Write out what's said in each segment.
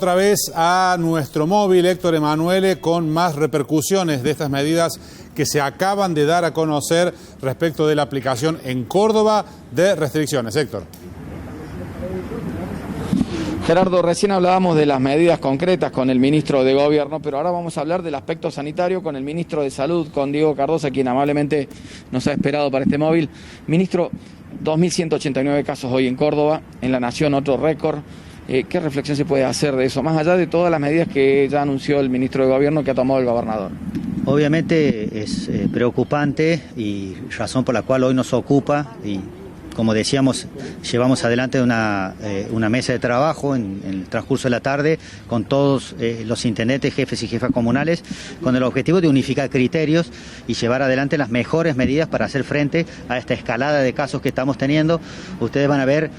otra vez a nuestro móvil, Héctor Emanuele, con más repercusiones de estas medidas que se acaban de dar a conocer respecto de la aplicación en Córdoba de restricciones. Héctor. Gerardo, recién hablábamos de las medidas concretas con el ministro de Gobierno, pero ahora vamos a hablar del aspecto sanitario con el ministro de Salud, con Diego Cardosa, quien amablemente nos ha esperado para este móvil. Ministro, 2.189 casos hoy en Córdoba, en La Nación otro récord. ¿Qué reflexión se puede hacer de eso, más allá de todas las medidas que ya anunció el ministro de Gobierno que ha tomado el gobernador? Obviamente es preocupante y razón por la cual hoy nos ocupa, y como decíamos, llevamos adelante una mesa de trabajo en el transcurso de la tarde con todos los intendentes, jefes y jefas comunales, con el objetivo de unificar criterios y llevar adelante las mejores medidas para hacer frente a esta escalada de casos que estamos teniendo. Ustedes van a ver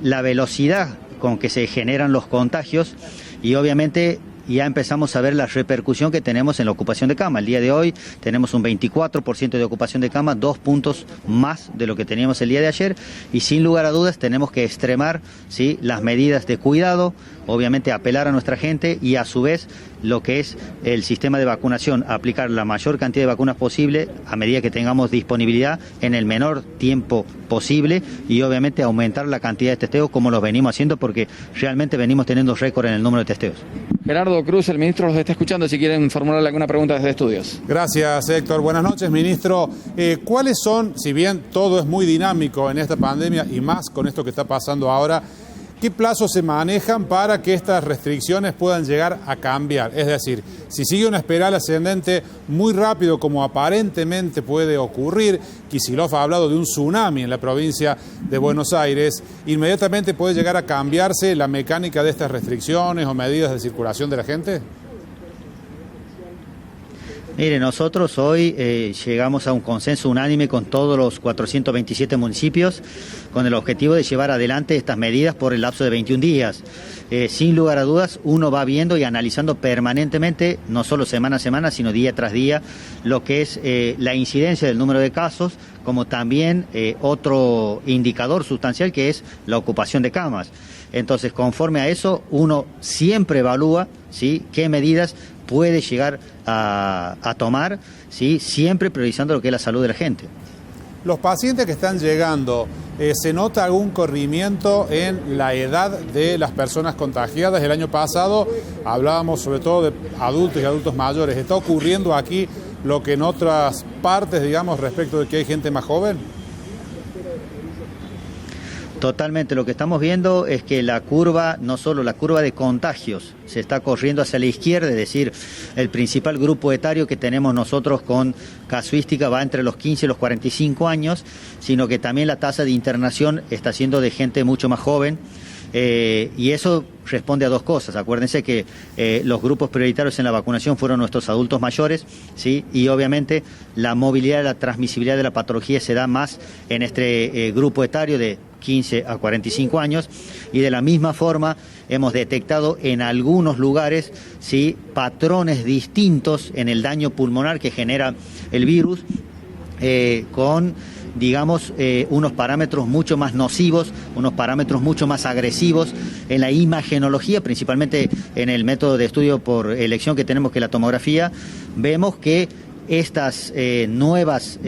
la velocidad con que se generan los contagios y obviamente ya empezamos a ver la repercusión que tenemos en la ocupación de cama. El día de hoy tenemos un 24% de ocupación de cama, 2 puntos más de lo que teníamos el día de ayer, y sin lugar a dudas tenemos que extremar, ¿sí?, las medidas de cuidado, obviamente apelar a nuestra gente y a su vez lo que es el sistema de vacunación, aplicar la mayor cantidad de vacunas posible a medida que tengamos disponibilidad en el menor tiempo posible y obviamente aumentar la cantidad de testeos como lo venimos haciendo porque realmente venimos teniendo récord en el número de testeos. Gerardo Cruz, el ministro los está escuchando si quieren formularle alguna pregunta desde estudios. Gracias, Héctor. Buenas noches, ministro. ¿Cuáles son, si bien todo es muy dinámico en esta pandemia y más con esto que está pasando ahora, qué plazos se manejan para que estas restricciones puedan llegar a cambiar? Es decir, si sigue una espiral ascendente muy rápido como aparentemente puede ocurrir, Kicillof ha hablado de un tsunami en la provincia de Buenos Aires, ¿inmediatamente puede llegar a cambiarse la mecánica de estas restricciones o medidas de circulación de la gente? Mire, nosotros hoy llegamos a un consenso unánime con todos los 427 municipios con el objetivo de llevar adelante estas medidas por el lapso de 21 días. Sin lugar a dudas, uno va viendo y analizando permanentemente, no solo semana a semana, sino día tras día, lo que es la incidencia del número de casos, como también otro indicador sustancial que es la ocupación de camas. Entonces, conforme a eso, uno siempre evalúa, ¿sí?, qué medidas puede llegar a tomar, ¿sí?, siempre priorizando lo que es la salud de la gente. Los pacientes que están llegando, ¿se nota algún corrimiento en la edad de las personas contagiadas? El año pasado hablábamos sobre todo de adultos y adultos mayores. ¿Está ocurriendo aquí lo que en otras partes, digamos, respecto de que hay gente más joven? Totalmente, lo que estamos viendo es que la curva, no solo la curva de contagios, se está corriendo hacia la izquierda, es decir, el principal grupo etario que tenemos nosotros con casuística va entre los 15 y los 45 años, sino que también la tasa de internación está siendo de gente mucho más joven. Y eso responde a dos cosas. Acuérdense que los grupos prioritarios en la vacunación fueron nuestros adultos mayores, ¿sí?, y obviamente la movilidad y la transmisibilidad de la patología se da más en este grupo etario de 15 a 45 años, y de la misma forma hemos detectado en algunos lugares, ¿sí?, patrones distintos en el daño pulmonar que genera el virus, con, digamos, unos parámetros mucho más nocivos, unos parámetros mucho más agresivos en la imagenología, principalmente en el método de estudio por elección que tenemos, que es la tomografía. Vemos que estas nuevas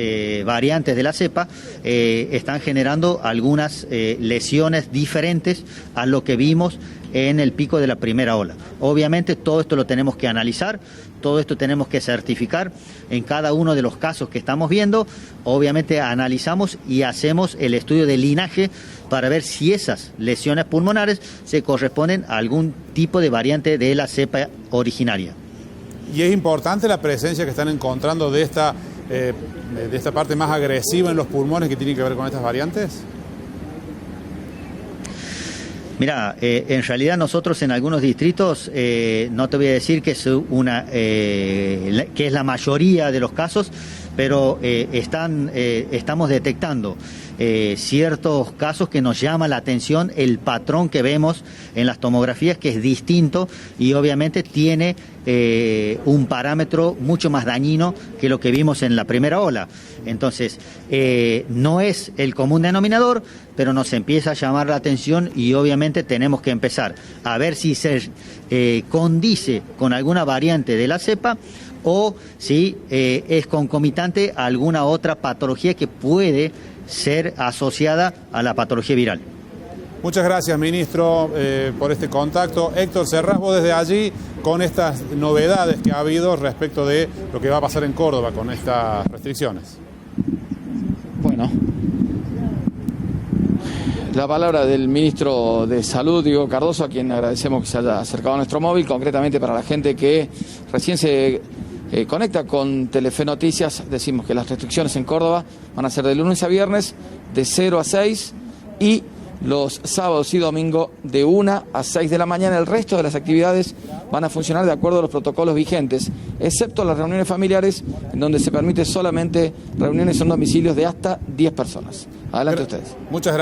variantes de la cepa están generando algunas lesiones diferentes a lo que vimos en el pico de la primera ola. Obviamente todo esto lo tenemos que analizar, todo esto tenemos que certificar en cada uno de los casos que estamos viendo. Obviamente analizamos y hacemos el estudio de linaje para ver si esas lesiones pulmonares se corresponden a algún tipo de variante de la cepa originaria. Y es importante la presencia que están encontrando de esta parte más agresiva en los pulmones que tiene que ver con estas variantes. Mira, en realidad nosotros en algunos distritos, no te voy a decir que es que es la mayoría de los casos, pero estamos detectando ciertos casos que nos llama la atención el patrón que vemos en las tomografías, que es distinto y obviamente tiene un parámetro mucho más dañino que lo que vimos en la primera ola. Entonces, no es el común denominador, pero nos empieza a llamar la atención y obviamente tenemos que empezar a ver si se condice con alguna variante de la cepa o si es concomitante a alguna otra patología que puede ser asociada a la patología viral. Muchas gracias, ministro, por este contacto. Héctor, cerrás vos desde allí con estas novedades que ha habido respecto de lo que va a pasar en Córdoba con estas restricciones. Bueno, la palabra del ministro de Salud, Diego Cardoso, a quien agradecemos que se haya acercado a nuestro móvil, concretamente para la gente que recién se conecta con Telefe Noticias. Decimos que las restricciones en Córdoba van a ser de lunes a viernes de 0 a 6 y los sábados y domingos de 1 a 6 de la mañana. El resto de las actividades van a funcionar de acuerdo a los protocolos vigentes, excepto las reuniones familiares, en donde se permite solamente reuniones en domicilios de hasta 10 personas. Adelante ustedes. Muchas gracias.